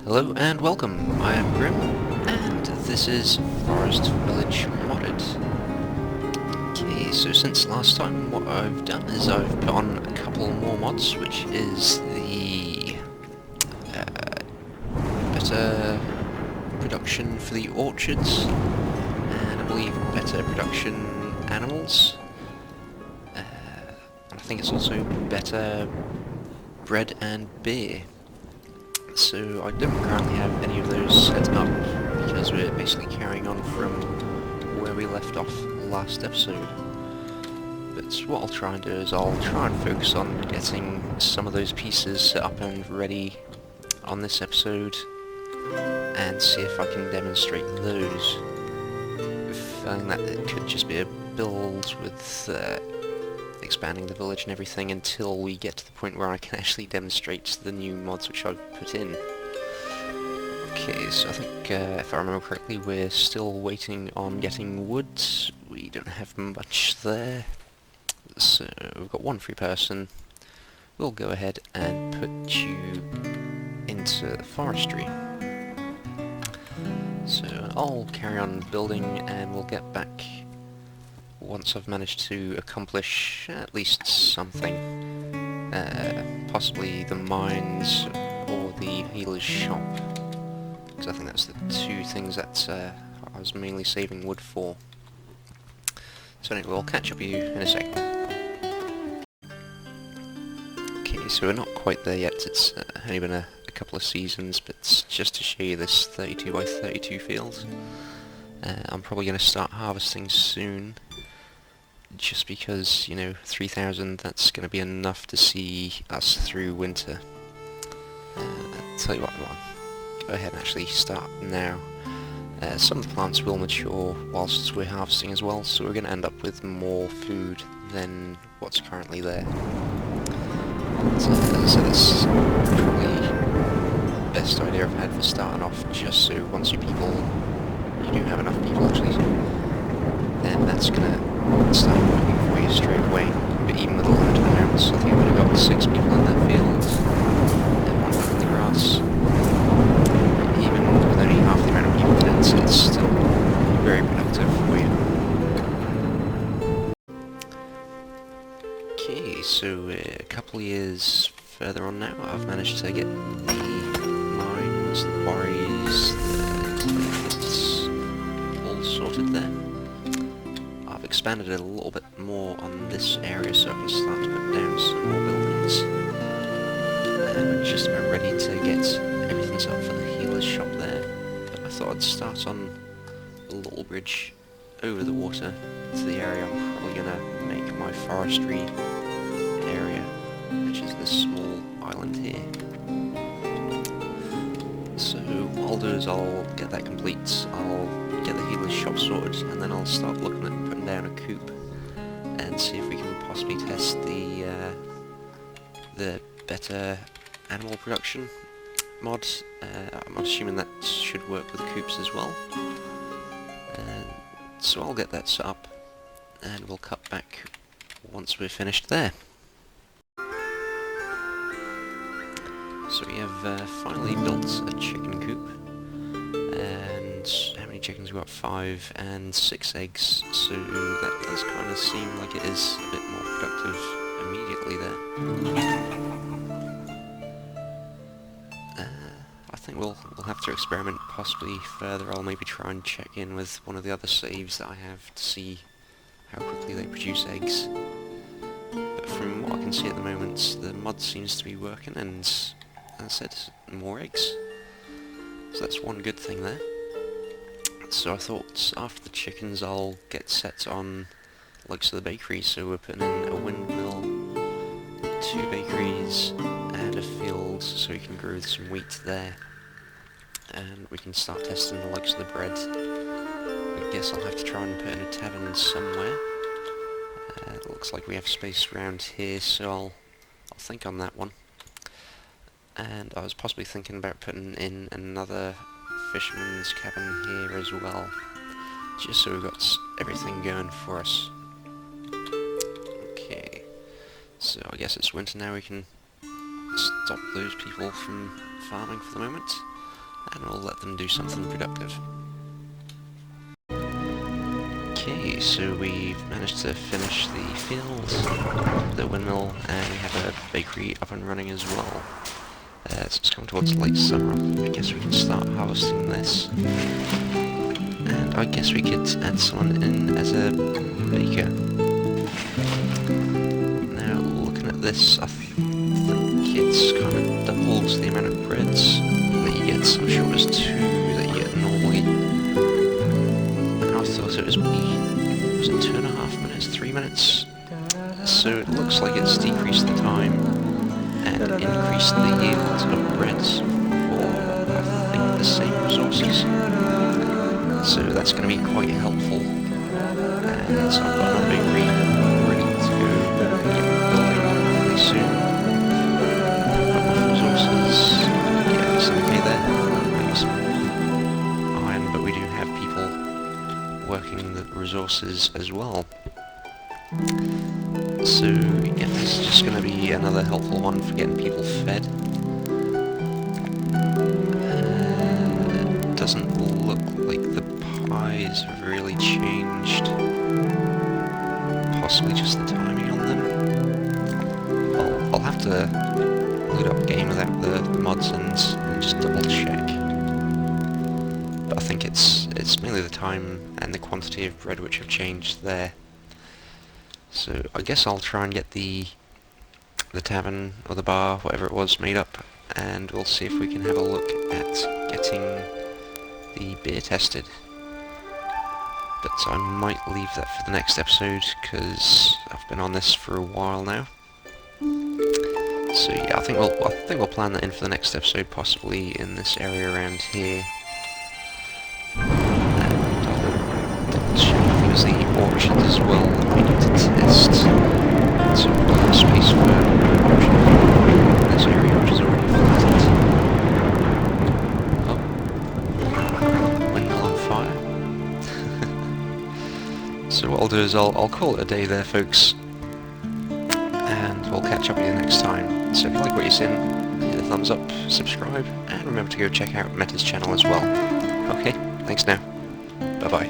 Hello and welcome, I am Grim, and this is Forest Village Modded. Okay, so since last time what I've done is I've put on a couple more mods, which is the better production for the orchards, and I believe better production animals, and I think it's also better bread and beer. So I don't currently have any of those set up because we're basically carrying on from where we left off last episode. But what I'll try and do is I'll try and focus on getting some of those pieces set up and ready on this episode and see if I can demonstrate those. Feeling that it could just be a build with expanding the village and everything until we get to the point where I can actually demonstrate the new mods which I've put in. Okay, so I think if I remember correctly we're still waiting on getting wood. We don't have much there, so we've got one free person. We'll go ahead and put you into forestry. So I'll carry on building and we'll get back once I've managed to accomplish at least something, possibly the mines or the healer's shop, because I think that's the two things that I was mainly saving wood for. So anyway, I'll catch up with you in a sec. Okay, so we're not quite there yet, it's only been a couple of seasons, but just to show you this 32 by 32 field, I'm probably going to start harvesting soon. Just because, you know, 3,000, that's going to be enough to see us through winter. Tell you what, I'll go ahead and actually start now. Some of the plants will mature whilst we're harvesting as well, so we're going to end up with more food than what's currently there. So this is probably the best idea I've had for starting off, just so once you do have enough people actually, then that's going to start working for you straight away. But even with a limited amounts, I think I've only got 6 people in that field and 1 in the grass. Even with only half the amount of people in it, it's still very productive for you. Okay, so a couple of years further on now, I've managed to get the mines, the quarries, the all sorted there. Expanded it a little bit more on this area so I can start to put down some more buildings. And we're just about ready to get everything set up for the healer's shop there. But I thought I'd start on a little bridge over the water to the area I'm probably going to make my forestry area, which is this small island here. So what I'll do is I'll get that complete, I'll get the healer's shop sorted, and then I'll start looking at putting down a coop and see if we can possibly test the better animal production mod. I'm assuming that should work with the coops as well. So I'll get that set up and we'll cut back once we're finished there. So we have finally built a chicken coop, and how many chickens? We've got 5 and 6 eggs, so that does kind of seem like it is a bit more productive immediately there. I think we'll have to experiment possibly further. I'll maybe try and check in with one of the other saves that I have to see how quickly they produce eggs. But from what I can see at the moment, the mod seems to be working, and as I said, more eggs. So that's one good thing there. So I thought after the chickens I'll get set on the likes of the bakery, so we're putting in a windmill, 2 bakeries and a field so we can grow some wheat there. And we can start testing the likes of the bread. I guess I'll have to try and put in a tavern somewhere. It looks like we have space around here, so I'll think on that one. And I was possibly thinking about putting in another fisherman's cabin here as well, just so we've got everything going for us. Okay, so I guess it's winter now, we can stop those people from farming for the moment. and we'll let them do something productive. Okay, so we've managed to finish the fields, the windmill, and we have a bakery up and running as well. So it's coming towards late summer. I guess we can start harvesting this. And I guess we could add someone in as a baker. Now, looking at this, I think it's kind of doubles the amount of breads that you get. So I'm sure it was 2 that you get normally. And I thought it was 2.5 minutes, 3 minutes? So it looks like it's decreased the time and increased the yield of breads for, I think, the same resources. So that's going to be quite helpful. And so I've got another bakery ready to go get building hopefully soon. Got enough resources. Yeah, it's okay there. Maybe some iron, but we do have people working the resources as well. So yeah, this is just going to be another helpful one for getting people fed. It doesn't look like the pies have really changed. Possibly just the timing on them. I'll have to load up a game without the mods and just double check. But I think it's mainly the time and the quantity of bread which have changed there. So I guess I'll try and get the tavern or the bar, whatever it was, made up, and we'll see if we can have a look at getting the beer tested. But I might leave that for the next episode, because I've been on this for a while now. So yeah, I think we'll plan that in for the next episode, possibly in this area around here. I think it was the orchards as well that we need to test. So we've got the space for this area which is already flattened. Oh, windmill on fire. So what I'll do is I'll call it a day there, folks, and we'll catch up with you next time. So if you like what you're seeing, hit the thumbs up, subscribe, and remember to go check out Meta's channel as well. Okay, thanks now. Bye bye.